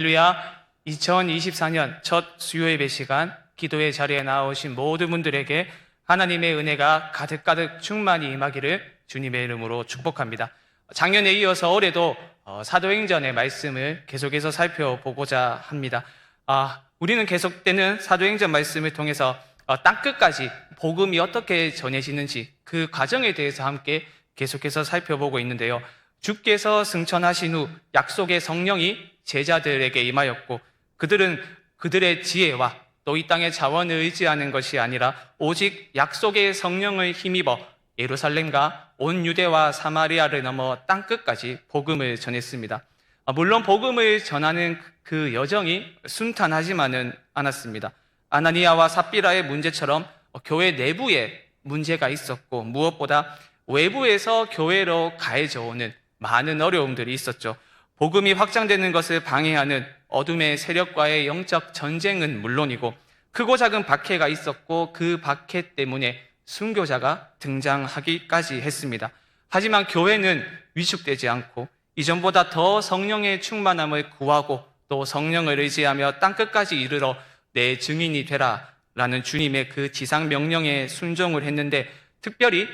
할렐루야. 2024년 첫 수요예배 시간 기도의 자리에 나오신 모든 분들에게 하나님의 은혜가 가득가득 충만히 임하기를 주님의 이름으로 축복합니다. 작년에 이어서 올해도 사도행전의 말씀을 계속해서 살펴보고자 합니다. 우리는 계속되는 사도행전 말씀을 통해서 땅끝까지 복음이 어떻게 전해지는지 그 과정에 대해서 함께 계속해서 살펴보고 있는데요. 주께서 승천하신 후 약속의 성령이 제자들에게 임하였고 그들은 그들의 지혜와 또 이 땅의 자원을 의지하는 것이 아니라 오직 약속의 성령을 힘입어 예루살렘과 온 유대와 사마리아를 넘어 땅끝까지 복음을 전했습니다. 물론 복음을 전하는 그 여정이 순탄하지만은 않았습니다. 아나니아와 삽비라의 문제처럼 교회 내부에 문제가 있었고 무엇보다 외부에서 교회로 가해져 오는 많은 어려움들이 있었죠. 복음이 확장되는 것을 방해하는 어둠의 세력과의 영적 전쟁은 물론이고 크고 작은 박해가 있었고 그 박해 때문에 순교자가 등장하기까지 했습니다. 하지만 교회는 위축되지 않고 이전보다 더 성령의 충만함을 구하고 또 성령을 의지하며 땅끝까지 이르러 내 증인이 되라 라는 주님의 그 지상 명령에 순종을 했는데 특별히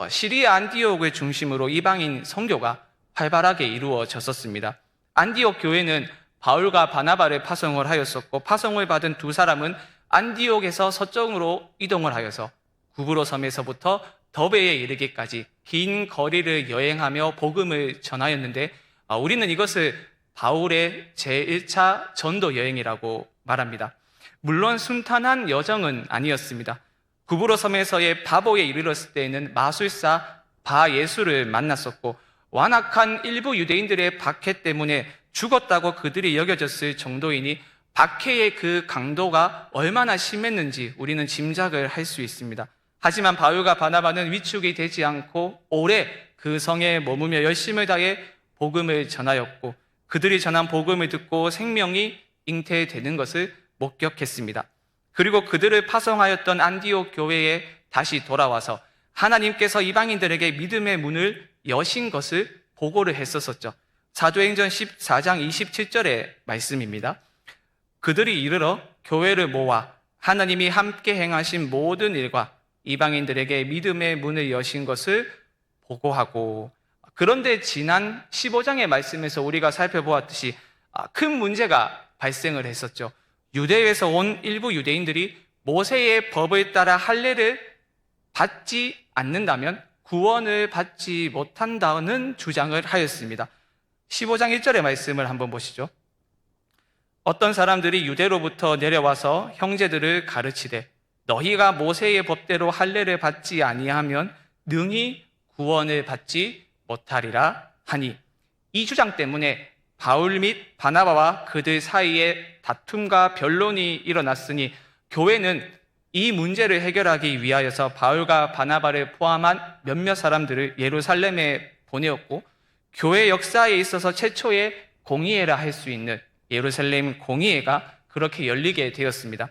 시리아 안디옥을 중심으로 이방인 선교가 활발하게 이루어졌었습니다. 안디옥 교회는 바울과 바나바를 파송을 하였었고 파송을 받은 두 사람은 안디옥에서 서쪽으로 이동을 하여서 구브로 섬에서부터 더베에 이르기까지 긴 거리를 여행하며 복음을 전하였는데 우리는 이것을 바울의 제1차 전도 여행이라고 말합니다. 물론 순탄한 여정은 아니었습니다. 구브로 섬에서의 바보에 이르렀을 때에는 마술사 바예수를 만났었고 완악한 일부 유대인들의 박해 때문에 죽었다고 그들이 여겨졌을 정도이니 박해의 그 강도가 얼마나 심했는지 우리는 짐작을 할 수 있습니다. 하지만 바울과 바나바는 위축이 되지 않고 오래 그 성에 머무며 열심을 다해 복음을 전하였고 그들이 전한 복음을 듣고 생명이 잉태되는 것을 목격했습니다. 그리고 그들을 파송하였던 안디옥 교회에 다시 돌아와서 하나님께서 이방인들에게 믿음의 문을 여신 것을 보고를 했었죠. 사도행전 14장 27절의 말씀입니다. 그들이 이르러 교회를 모아 하나님이 함께 행하신 모든 일과 이방인들에게 믿음의 문을 여신 것을 보고하고 그런데 지난 15장의 말씀에서 우리가 살펴보았듯이 큰 문제가 발생을 했었죠. 유대에서 온 일부 유대인들이 모세의 법을 따라 할례를 받지 않는다면 구원을 받지 못한다는 주장을 하였습니다. 15장 1절의 말씀을 한번 보시죠. 어떤 사람들이 유대로부터 내려와서 형제들을 가르치되 너희가 모세의 법대로 할례를 받지 아니하면 능히 구원을 받지 못하리라 하니 이 주장 때문에 바울 및 바나바와 그들 사이에 다툼과 변론이 일어났으니 교회는 이 문제를 해결하기 위하여서 바울과 바나바를 포함한 몇몇 사람들을 예루살렘에 보내었고 교회 역사에 있어서 최초의 공의회라 할 수 있는 예루살렘 공의회가 그렇게 열리게 되었습니다.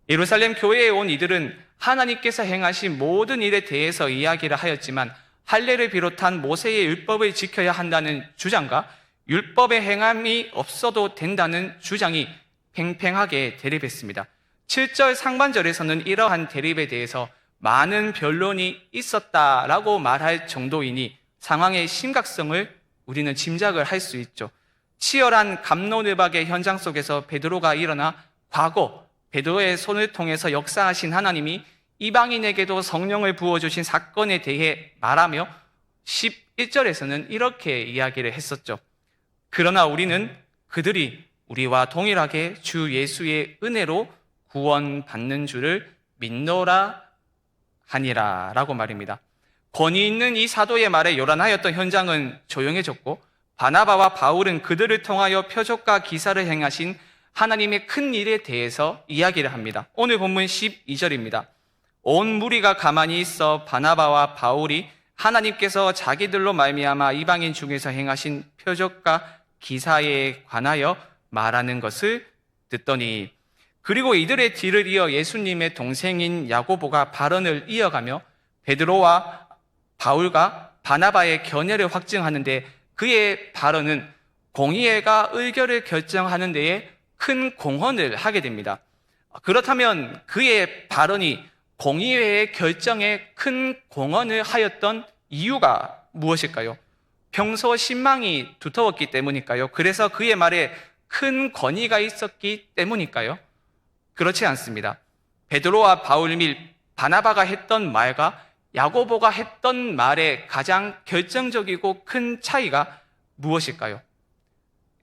예루살렘 교회에 온 이들은 하나님께서 행하신 모든 일에 대해서 이야기를 하였지만 할례를 비롯한 모세의 율법을 지켜야 한다는 주장과 율법의 행함이 없어도 된다는 주장이 팽팽하게 대립했습니다. 7절 상반절에서는 이러한 대립에 대해서 많은 변론이 있었다라고 말할 정도이니 상황의 심각성을 우리는 짐작을 할 수 있죠. 치열한 갑론을박의 현장 속에서 베드로가 일어나 과거 베드로의 손을 통해서 역사하신 하나님이 이방인에게도 성령을 부어주신 사건에 대해 말하며 11절에서는 이렇게 이야기를 했었죠. 그러나 우리는 그들이 우리와 동일하게 주 예수의 은혜로 구원받는 줄을 믿노라 하니라 라고 말입니다. 권위 있는 이 사도의 말에 요란하였던 현장은 조용해졌고 바나바와 바울은 그들을 통하여 표적과 기사를 행하신 하나님의 큰 일에 대해서 이야기를 합니다. 오늘 본문 12절입니다. 온 무리가 가만히 있어 바나바와 바울이 하나님께서 자기들로 말미암아 이방인 중에서 행하신 표적과 기사에 관하여 말하는 것을 듣더니 그리고 이들의 뒤를 이어 예수님의 동생인 야고보가 발언을 이어가며 베드로와 바울과 바나바의 견해를 확증하는데 그의 발언은 공의회가 의결을 결정하는 데에 큰 공헌을 하게 됩니다. 그렇다면 그의 발언이 공의회의 결정에 큰 공헌을 하였던 이유가 무엇일까요? 평소 신망이 두터웠기 때문일까요? 그래서 그의 말에 큰 권위가 있었기 때문일까요? 그렇지 않습니다. 베드로와 바울 및 바나바가 했던 말과 야고보가 했던 말의 가장 결정적이고 큰 차이가 무엇일까요?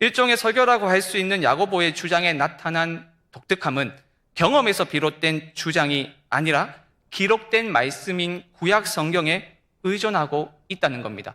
일종의 설교라고 할 수 있는 야고보의 주장에 나타난 독특함은 경험에서 비롯된 주장이 아니라 기록된 말씀인 구약 성경에 의존하고 있다는 겁니다.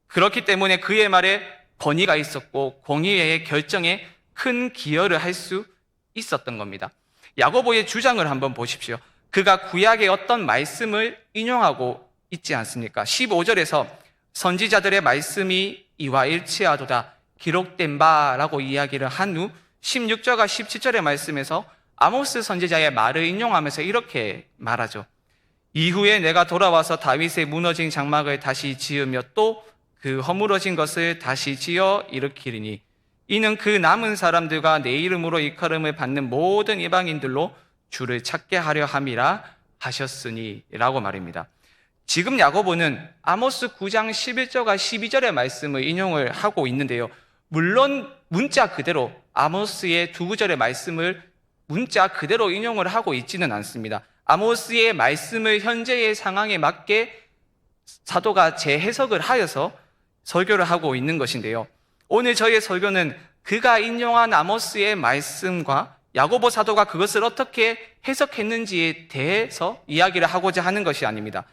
그렇기 때문에 그의 말에 권위가 있었고 공의회의 결정에 큰 기여를 할 수 있었던 겁니다. 야고보의 주장을 한번 보십시오. 그가 구약의 어떤 말씀을 인용하고 있지 않습니까? 15절에서 선지자들의 말씀이 이와 일치하도다 기록된 바라고 이야기를 한 후 16절과 17절의 말씀에서 아모스 선지자의 말을 인용하면서 이렇게 말하죠. 이후에 내가 돌아와서 다윗의 무너진 장막을 다시 지으며 또 그 허물어진 것을 다시 지어 일으키리니 이는 그 남은 사람들과 내 이름으로 일컬음을 받는 모든 이방인들로 주를 찾게 하려 함이라 하셨으니 라고 말입니다. 지금 야고보는 아모스 9장 11절과 12절의 말씀을 인용을 하고 있는데요. 물론 문자 그대로 아모스의 두 구절의 말씀을 문자 그대로 인용을 하고 있지는 않습니다. 아모스의 말씀을 현재의 상황에 맞게 사도가 재해석을 하여서 설교를 하고 있는 것인데요. 오늘 저희의 설교는 그가 인용한 아모스의 말씀과 야고보 사도가 그것을 어떻게 해석했는지에 대해서 이야기를 하고자 하는 것이 아닙니다.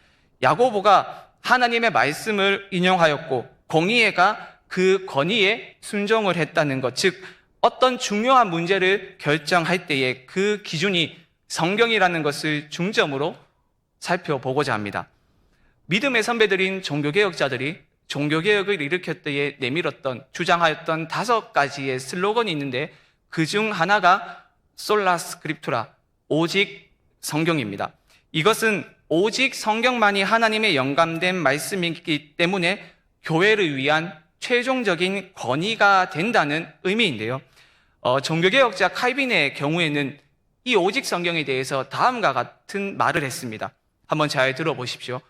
야고보가 하나님의 말씀을 인용하였고 공의회가 그 권위에 순종을 했다는 것, 즉 어떤 중요한 문제를 결정할 때에 그 기준이 성경이라는 것을 중점으로 살펴보고자 합니다. 믿음의 선배들인 종교개혁자들이 종교개혁을 일으켰을 때에 내밀었던, 주장하였던 5가지의 슬로건이 있는데 그 중 하나가 솔라 스크립투라, 오직 성경입니다. 이것은 오직 성경만이 하나님의 영감된 말씀이기 때문에 교회를 위한 최종적인 권위가 된다는 의미인데요. 종교개혁자 칼빈의 경우에는 이 오직 성경에 대해서 다음과 같은 말을 했습니다. 한번 잘 들어보십시오.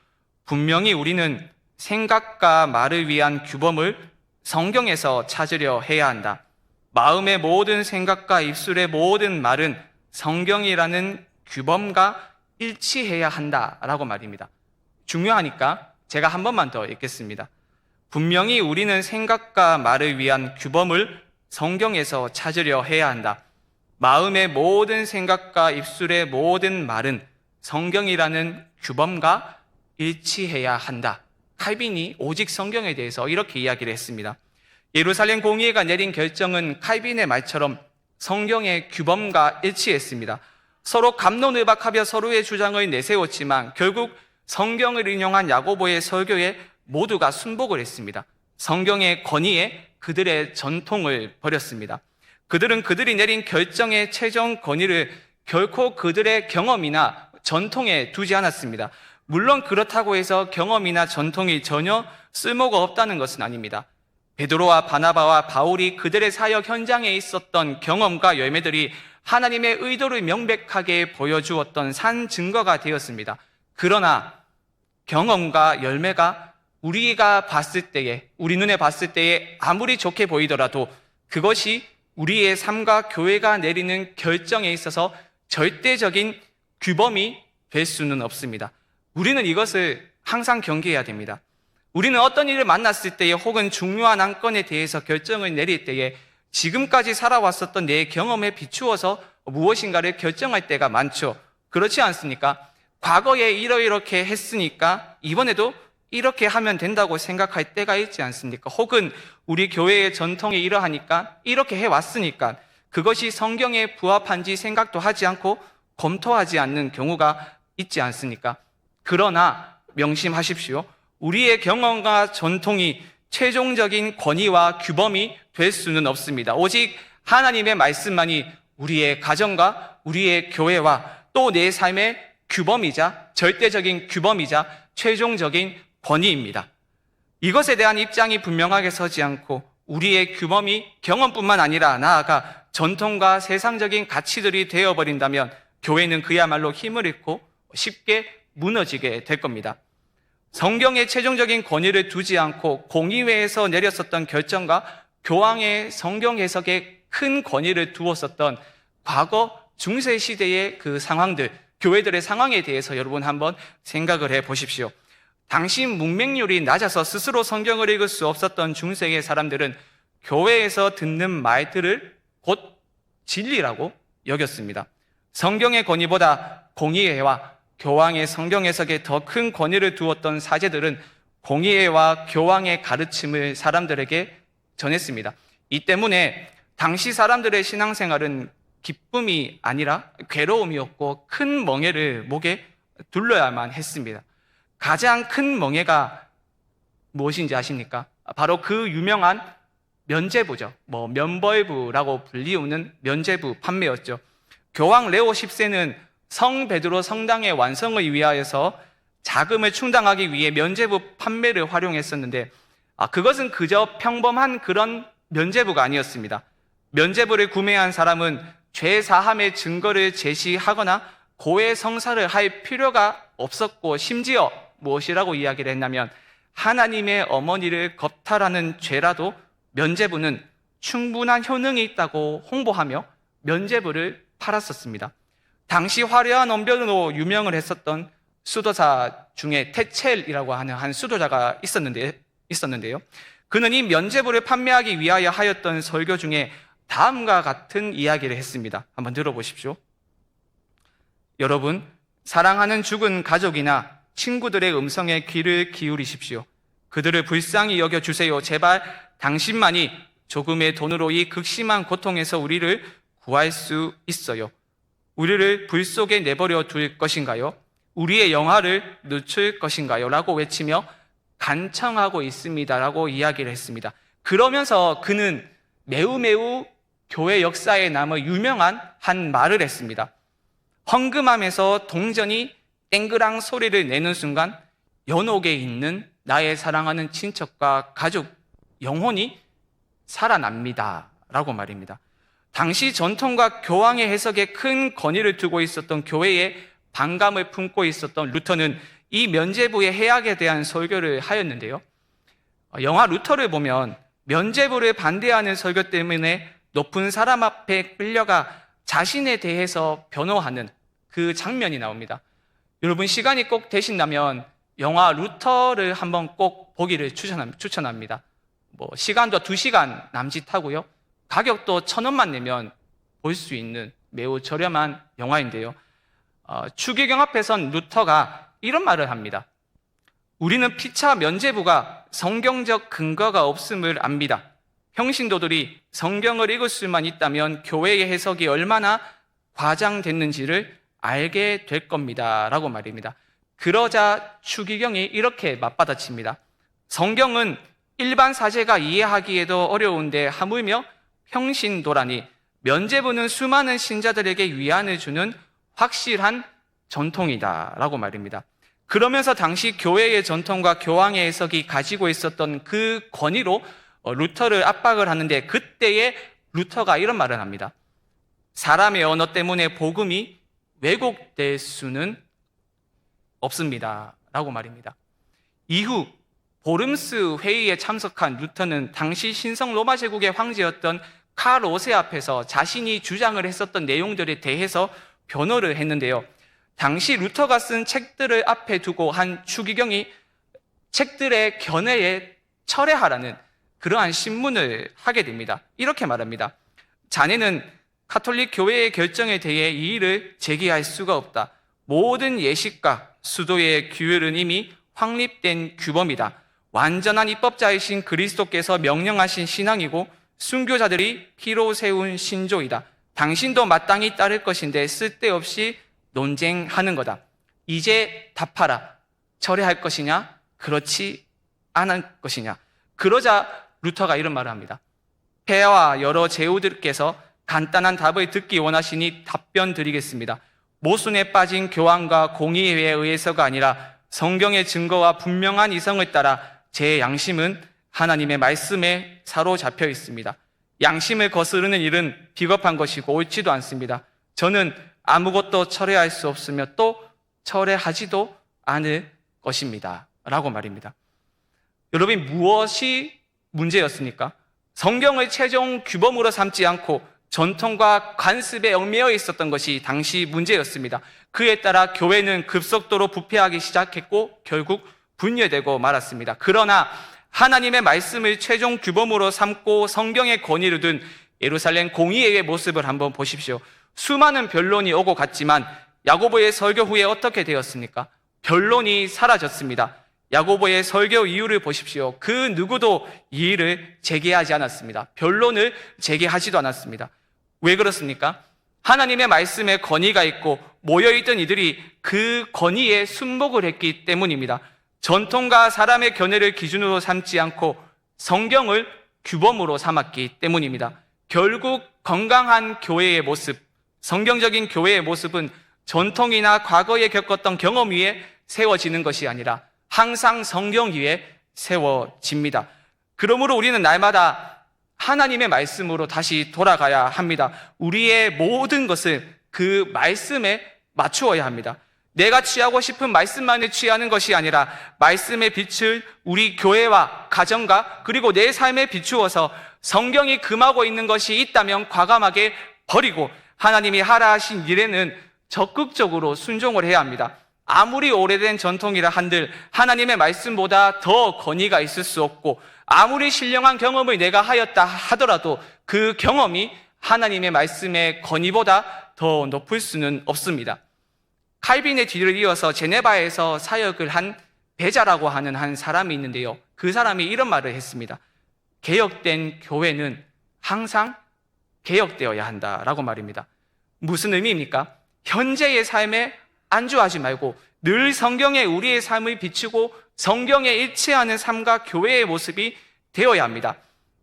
분명히 우리는 생각과 말을 위한 규범을 성경에서 찾으려 해야 한다. 마음의 모든 생각과 입술의 모든 말은 성경이라는 규범과 일치해야 한다라고 말입니다. 중요하니까 제가 한 번만 더 읽겠습니다. 분명히 우리는 생각과 말을 위한 규범을 성경에서 찾으려 해야 한다. 마음의 모든 생각과 입술의 모든 말은 성경이라는 규범과 일치해야 한다. 칼빈이 오직 성경에 대해서 이렇게 이야기를 했습니다. 예루살렘 공의회가 내린 결정은 칼빈의 말처럼 성경의 규범과 일치했습니다. 서로 갑론을박하며 서로의 주장을 내세웠지만 결국 성경을 인용한 야고보의 설교에 모두가 순복을 했습니다. 성경의 권위에 그들의 전통을 버렸습니다. 그들은 그들이 내린 결정의 최종 권위를 결코 그들의 경험이나 전통에 두지 않았습니다. 물론 그렇다고 해서 경험이나 전통이 전혀 쓸모가 없다는 것은 아닙니다. 베드로와 바나바와 바울이 그들의 사역 현장에 있었던 경험과 열매들이 하나님의 의도를 명백하게 보여주었던 산 증거가 되었습니다. 그러나 경험과 열매가 우리가 봤을 때에, 우리 눈에 봤을 때에 아무리 좋게 보이더라도 그것이 우리의 삶과 교회가 내리는 결정에 있어서 절대적인 규범이 될 수는 없습니다. 우리는 이것을 항상 경계해야 됩니다. 우리는 어떤 일을 만났을 때에 혹은 중요한 안건에 대해서 결정을 내릴 때에 지금까지 살아왔었던 내 경험에 비추어서 무엇인가를 결정할 때가 많죠. 그렇지 않습니까? 과거에 이렇게 했으니까 이번에도 이렇게 하면 된다고 생각할 때가 있지 않습니까? 혹은 우리 교회의 전통이 이러하니까 이렇게 해왔으니까 그것이 성경에 부합한지 생각도 하지 않고 검토하지 않는 경우가 있지 않습니까? 그러나 명심하십시오. 우리의 경험과 전통이 최종적인 권위와 규범이 될 수는 없습니다. 오직 하나님의 말씀만이 우리의 가정과 우리의 교회와 또 내 삶의 규범이자 절대적인 규범이자 최종적인 권위입니다. 이것에 대한 입장이 분명하게 서지 않고 우리의 규범이 경험뿐만 아니라 나아가 전통과 세상적인 가치들이 되어버린다면 교회는 그야말로 힘을 잃고 쉽게 무너지게 될 겁니다. 성경의 최종적인 권위를 두지 않고 공의회에서 내렸었던 결정과 교황의 성경 해석에 큰 권위를 두었었던 과거 중세 시대의 그 상황들, 교회들의 상황에 대해서 여러분 한번 생각을 해 보십시오. 당시 문맹률이 낮아서 스스로 성경을 읽을 수 없었던 중세의 사람들은 교회에서 듣는 말들을 곧 진리라고 여겼습니다. 성경의 권위보다 공의회와 교황의 성경 해석에 더 큰 권위를 두었던 사제들은 공의회와 교황의 가르침을 사람들에게 전했습니다. 이 때문에 당시 사람들의 신앙생활은 기쁨이 아니라 괴로움이었고 큰 멍에를 목에 둘러야만 했습니다. 가장 큰 멍에가 무엇인지 아십니까? 바로 그 유명한 면죄부죠. 면벌부라고 불리우는 면죄부 판매였죠. 교황 레오 10세는 성 베드로 성당의 완성을 위하여서 자금을 충당하기 위해 면죄부 판매를 활용했었는데 그것은 그저 평범한 그런 면죄부가 아니었습니다. 면죄부를 구매한 사람은 죄 사함의 증거를 제시하거나 고해 성사를 할 필요가 없었고 심지어 무엇이라고 이야기를 했냐면 하나님의 어머니를 겁탈하는 죄라도 면죄부는 충분한 효능이 있다고 홍보하며 면죄부를 팔았었습니다. 당시 화려한 언변으로 유명을 했었던 수도사 중에 테첼이라고 하는 한 수도자가 있었는데요. 그는 이 면죄부를 판매하기 위하여 하였던 설교 중에 다음과 같은 이야기를 했습니다. 한번 들어보십시오. 여러분, 사랑하는 죽은 가족이나 친구들의 음성에 귀를 기울이십시오. 그들을 불쌍히 여겨주세요. 제발 당신만이 조금의 돈으로 이 극심한 고통에서 우리를 구할 수 있어요. 우리를 불 속에 내버려 둘 것인가요? 우리의 영화를 늦출 것인가요? 라고 외치며 간청하고 있습니다. 라고 이야기를 했습니다. 그러면서 그는 매우 교회 역사에 남을 유명한 한 말을 했습니다. 헝금함에서 동전이 땡그랑 소리를 내는 순간 연옥에 있는 나의 사랑하는 친척과 가족 영혼이 살아납니다. 라고 말입니다. 당시 전통과 교황의 해석에 큰 권위를 두고 있었던 교회에 반감을 품고 있었던 루터는 이 면죄부의 해악에 대한 설교를 하였는데요. 영화 루터를 보면 면죄부를 반대하는 설교 때문에 높은 사람 앞에 끌려가 자신에 대해서 변호하는 그 장면이 나옵니다. 여러분 시간이 꼭 되신다면 영화 루터를 한번 꼭 보기를 추천합니다. 시간도 2시간 남짓하고요. 가격도 1,000원만 내면 볼 수 있는 매우 저렴한 영화인데요. 추기경 앞에선 루터가 이런 말을 합니다. 우리는 피차 면죄부가 성경적 근거가 없음을 압니다. 평신도들이 성경을 읽을 수만 있다면 교회의 해석이 얼마나 과장됐는지를 알게 될 겁니다. 라고 말입니다. 그러자 추기경이 이렇게 맞받아칩니다. 성경은 일반 사제가 이해하기에도 어려운데 하물며 평신도라니 면죄부는 수많은 신자들에게 위안을 주는 확실한 전통이다 라고 말입니다. 그러면서 당시 교회의 전통과 교황의 해석이 가지고 있었던 그 권위로 루터를 압박을 하는데 그때에 루터가 이런 말을 합니다. 사람의 언어 때문에 복음이 왜곡될 수는 없습니다 라고 말입니다. 이후 보름스 회의에 참석한 루터는 당시 신성 로마 제국의 황제였던 칼 5세 앞에서 자신이 주장을 했었던 내용들에 대해서 변호를 했는데요. 당시 루터가 쓴 책들을 앞에 두고 한 추기경이 책들의 견해에 철회하라는 그러한 신문을 하게 됩니다. 이렇게 말합니다. 자네는 가톨릭 교회의 결정에 대해 이의를 제기할 수가 없다. 모든 예식과 수도의 규율은 이미 확립된 규범이다. 완전한 입법자이신 그리스도께서 명령하신 신앙이고 순교자들이 피로 세운 신조이다. 당신도 마땅히 따를 것인데 쓸데없이 논쟁하는 거다. 이제 답하라. 철회할 것이냐? 그렇지 않을 것이냐? 그러자 루터가 이런 말을 합니다. 폐하와 여러 제후들께서 간단한 답을 듣기 원하시니 답변 드리겠습니다. 모순에 빠진 교황과 공의회에 의해서가 아니라 성경의 증거와 분명한 이성을 따라 제 양심은 하나님의 말씀에 사로잡혀 있습니다. 양심을 거스르는 일은 비겁한 것이고 옳지도 않습니다. 저는 아무것도 철회할 수 없으며 또 철회하지도 않을 것입니다. 라고 말입니다. 여러분, 무엇이 문제였습니까? 성경을 최종 규범으로 삼지 않고 전통과 관습에 얽매여 있었던 것이 당시 문제였습니다. 그에 따라 교회는 급속도로 부패하기 시작했고 결국 분열되고 말았습니다. 그러나 하나님의 말씀을 최종 규범으로 삼고 성경의 권위를 둔 예루살렘 공의회의 모습을 한번 보십시오. 수많은 변론이 오고 갔지만 야고보의 설교 후에 어떻게 되었습니까? 변론이 사라졌습니다. 야고보의 설교 이유를 보십시오. 그 누구도 이의를 제기하지 않았습니다. 변론을 제기하지도 않았습니다. 왜 그렇습니까? 하나님의 말씀에 권위가 있고 모여있던 이들이 그 권위에 순복을 했기 때문입니다. 전통과 사람의 견해를 기준으로 삼지 않고 성경을 규범으로 삼았기 때문입니다. 결국 건강한 교회의 모습, 성경적인 교회의 모습은 전통이나 과거에 겪었던 경험 위에 세워지는 것이 아니라 항상 성경 위에 세워집니다. 그러므로 우리는 날마다 하나님의 말씀으로 다시 돌아가야 합니다. 우리의 모든 것을 그 말씀에 맞추어야 합니다. 내가 취하고 싶은 말씀만을 취하는 것이 아니라 말씀의 빛을 우리 교회와 가정과 그리고 내 삶에 비추어서 성경이 금하고 있는 것이 있다면 과감하게 버리고 하나님이 하라 하신 일에는 적극적으로 순종을 해야 합니다. 아무리 오래된 전통이라 한들 하나님의 말씀보다 더 권위가 있을 수 없고 아무리 신령한 경험을 내가 하였다 하더라도 그 경험이 하나님의 말씀의 권위보다 더 높을 수는 없습니다. 칼빈의 뒤를 이어서 제네바에서 사역을 한 베자라고 하는 한 사람이 있는데요. 그 사람이 이런 말을 했습니다. 개혁된 교회는 항상 개혁되어야 한다라고 말입니다. 무슨 의미입니까? 현재의 삶에 안주하지 말고 늘 성경에 우리의 삶을 비추고 성경에 일치하는 삶과 교회의 모습이 되어야 합니다.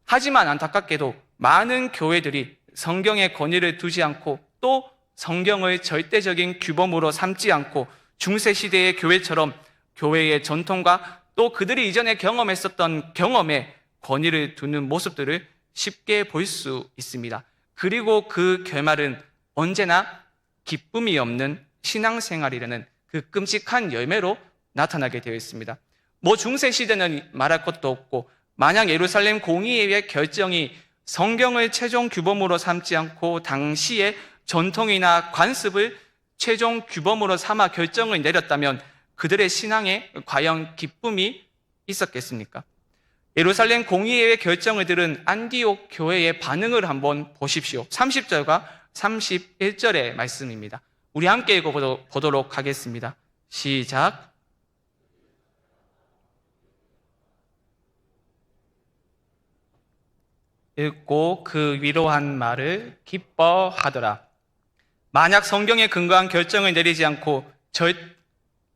하지만 안타깝게도 많은 교회들이 성경의 권위를 두지 않고 또 성경을 절대적인 규범으로 삼지 않고 중세시대의 교회처럼 교회의 전통과 또 그들이 이전에 경험했었던 경험에 권위를 두는 모습들을 쉽게 볼 수 있습니다. 그리고 그 결말은 언제나 기쁨이 없는 신앙생활이라는 그 끔찍한 열매로 나타나게 되어 있습니다. 중세시대는 말할 것도 없고 만약 예루살렘 공의회의 결정이 성경을 최종 규범으로 삼지 않고 당시에 전통이나 관습을 최종 규범으로 삼아 결정을 내렸다면 그들의 신앙에 과연 기쁨이 있었겠습니까? 예루살렘 공의회의 결정을 들은 안디옥 교회의 반응을 한번 보십시오. 30절과 31절의 말씀입니다. 우리 함께 읽어보도록 하겠습니다. 시작. 읽고 그 위로한 말을 기뻐하더라. 만약 성경에 근거한 결정을 내리지 않고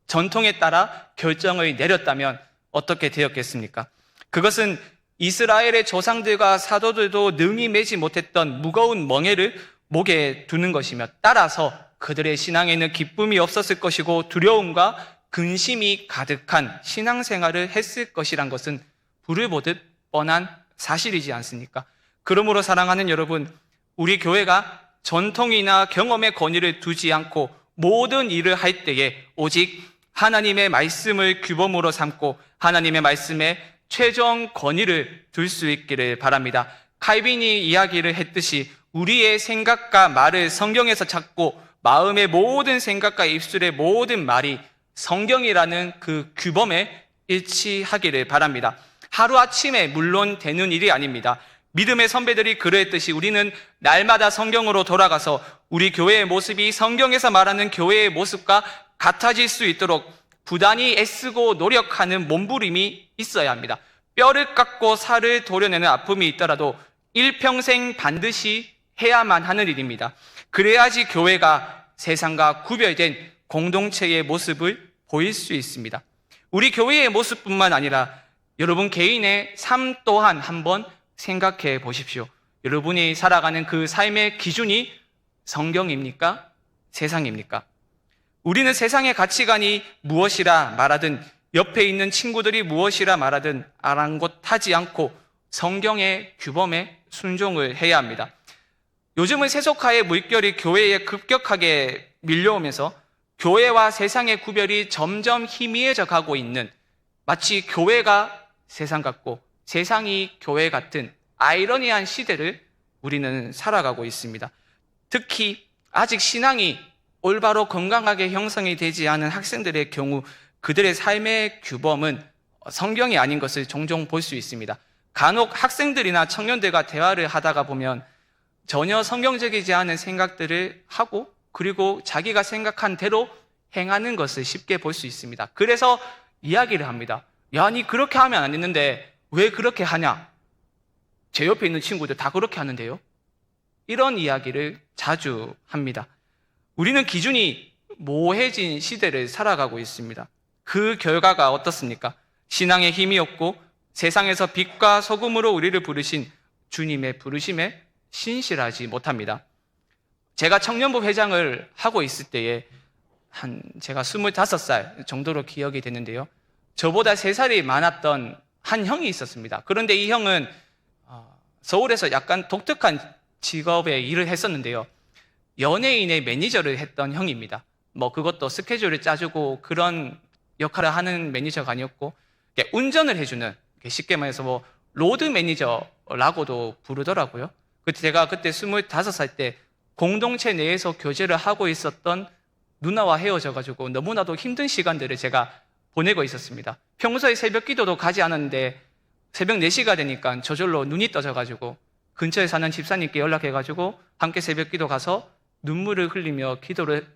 전통에 따라 결정을 내렸다면 어떻게 되었겠습니까? 그것은 이스라엘의 조상들과 사도들도 능히 매지 못했던 무거운 멍에를 목에 두는 것이며 따라서 그들의 신앙에는 기쁨이 없었을 것이고 두려움과 근심이 가득한 신앙생활을 했을 것이란 것은 불을 보듯 뻔한 사실이지 않습니까? 그러므로 사랑하는 여러분, 우리 교회가 전통이나 경험의 권위를 두지 않고 모든 일을 할 때에 오직 하나님의 말씀을 규범으로 삼고 하나님의 말씀에 최종 권위를 둘 수 있기를 바랍니다. 칼빈이 이야기를 했듯이 우리의 생각과 말을 성경에서 찾고 마음의 모든 생각과 입술의 모든 말이 성경이라는 그 규범에 일치하기를 바랍니다. 하루아침에 물론 되는 일이 아닙니다. 믿음의 선배들이 그러했듯이 우리는 날마다 성경으로 돌아가서 우리 교회의 모습이 성경에서 말하는 교회의 모습과 같아질 수 있도록 부단히 애쓰고 노력하는 몸부림이 있어야 합니다. 뼈를 깎고 살을 도려내는 아픔이 있더라도 일평생 반드시 해야만 하는 일입니다. 그래야지 교회가 세상과 구별된 공동체의 모습을 보일 수 있습니다. 우리 교회의 모습뿐만 아니라 여러분 개인의 삶 또한 한번 생각해 보십시오. 여러분이 살아가는 그 삶의 기준이 성경입니까? 세상입니까? 우리는 세상의 가치관이 무엇이라 말하든 옆에 있는 친구들이 무엇이라 말하든 아랑곳하지 않고 성경의 규범에 순종을 해야 합니다. 요즘은 세속화의 물결이 교회에 급격하게 밀려오면서 교회와 세상의 구별이 점점 희미해져 가고 있는, 마치 교회가 세상 같고 세상이 교회 같은 아이러니한 시대를 우리는 살아가고 있습니다. 특히 아직 신앙이 올바로 건강하게 형성이 되지 않은 학생들의 경우 그들의 삶의 규범은 성경이 아닌 것을 종종 볼 수 있습니다. 간혹 학생들이나 청년들과 대화를 하다가 보면 전혀 성경적이지 않은 생각들을 하고 그리고 자기가 생각한 대로 행하는 것을 쉽게 볼 수 있습니다. 그래서 이야기를 합니다. 야, 니 그렇게 하면 안 되는데 왜 그렇게 하냐? 제 옆에 있는 친구들 다 그렇게 하는데요? 이런 이야기를 자주 합니다. 우리는 기준이 모호해진 시대를 살아가고 있습니다. 그 결과가 어떻습니까? 신앙에 힘이 없고 세상에서 빛과 소금으로 우리를 부르신 주님의 부르심에 신실하지 못합니다. 제가 청년부 회장을 하고 있을 때에 제가 25살 정도로 기억이 되는데요. 저보다 3살이 많았던 한 형이 있었습니다. 그런데 이 형은 서울에서 약간 독특한 직업의 일을 했었는데요. 연예인의 매니저를 했던 형입니다. 그것도 스케줄을 짜주고 그런 역할을 하는 매니저가 아니었고, 운전을 해주는, 쉽게 말해서 로드 매니저라고도 부르더라고요. 제가 그때 25살 때 공동체 내에서 교제를 하고 있었던 누나와 헤어져가지고 너무나도 힘든 시간들을 제가 보내고 있었습니다. 평소에 새벽 기도도 가지 않았는데 새벽 4시가 되니까 저절로 눈이 떠져가지고 근처에 사는 집사님께 연락해가지고 함께 새벽 기도 가서 눈물을 흘리며 기도를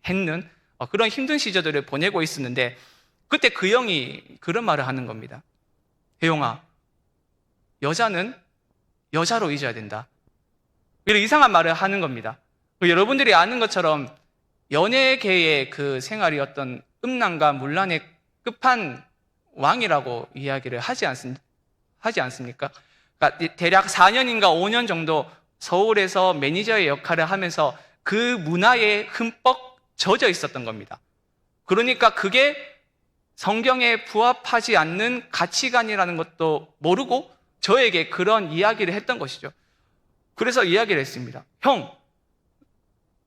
했는 그런 힘든 시절들을 보내고 있었는데, 그때 그 형이 그런 말을 하는 겁니다. 혜용아, 여자는 여자로 잊어야 된다. 이런 이상한 말을 하는 겁니다. 여러분들이 아는 것처럼 연예계의 그 생활이 어떤 음란과 문란의 끝판왕이라고 이야기를 하지 않습니까? 그러니까 대략 4년인가 5년 정도 서울에서 매니저의 역할을 하면서 그 문화에 흠뻑 젖어 있었던 겁니다. 그러니까 그게 성경에 부합하지 않는 가치관이라는 것도 모르고 저에게 그런 이야기를 했던 것이죠. 그래서 이야기를 했습니다. 형,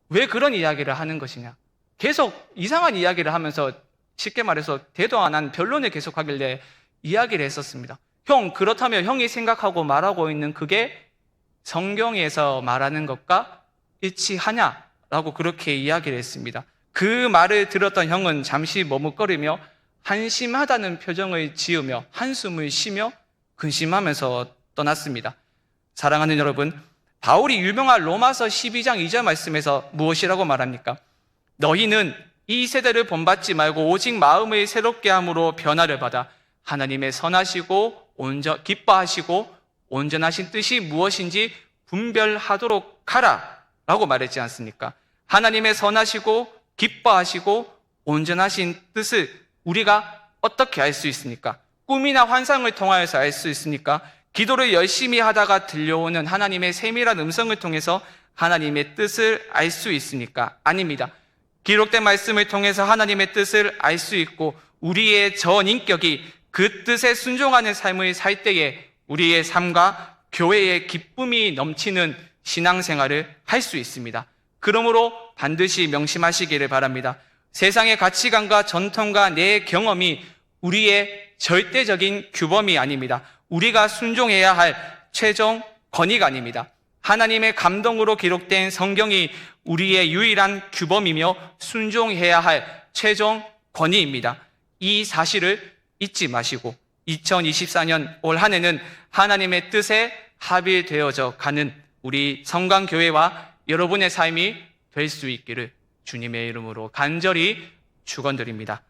왜 그런 이야기를 하는 것이냐? 계속 이상한 이야기를 하면서 쉽게 말해서 대도 안 한 변론을 계속하길래 이야기를 했었습니다. 형, 그렇다면 형이 생각하고 말하고 있는 그게 성경에서 말하는 것과 일치하냐라고 그렇게 이야기를 했습니다. 그 말을 들었던 형은 잠시 머뭇거리며 한심하다는 표정을 지으며 한숨을 쉬며 근심하면서 떠났습니다. 사랑하는 여러분, 바울이 유명한 로마서 12장 2절 말씀에서 무엇이라고 말합니까? 너희는 이 세대를 본받지 말고 오직 마음을 새롭게 함으로 변화를 받아 하나님의 선하시고 기뻐하시고 온전하신 뜻이 무엇인지 분별하도록 하라 라고 말했지 않습니까? 하나님의 선하시고 기뻐하시고 온전하신 뜻을 우리가 어떻게 알 수 있습니까? 꿈이나 환상을 통하여서 알 수 있습니까? 기도를 열심히 하다가 들려오는 하나님의 세밀한 음성을 통해서 하나님의 뜻을 알 수 있습니까? 아닙니다. 기록된 말씀을 통해서 하나님의 뜻을 알 수 있고 우리의 전인격이 그 뜻에 순종하는 삶을 살 때에 우리의 삶과 교회의 기쁨이 넘치는 신앙생활을 할 수 있습니다. 그러므로 반드시 명심하시기를 바랍니다. 세상의 가치관과 전통과 내 경험이 우리의 절대적인 규범이 아닙니다. 우리가 순종해야 할 최종 권위가 아닙니다. 하나님의 감동으로 기록된 성경이 우리의 유일한 규범이며 순종해야 할 최종 권위입니다. 이 사실을 잊지 마시고 2024년 올 한 해는 하나님의 뜻에 합일되어져 가는 우리 성강교회와 여러분의 삶이 될 수 있기를 주님의 이름으로 간절히 축원드립니다.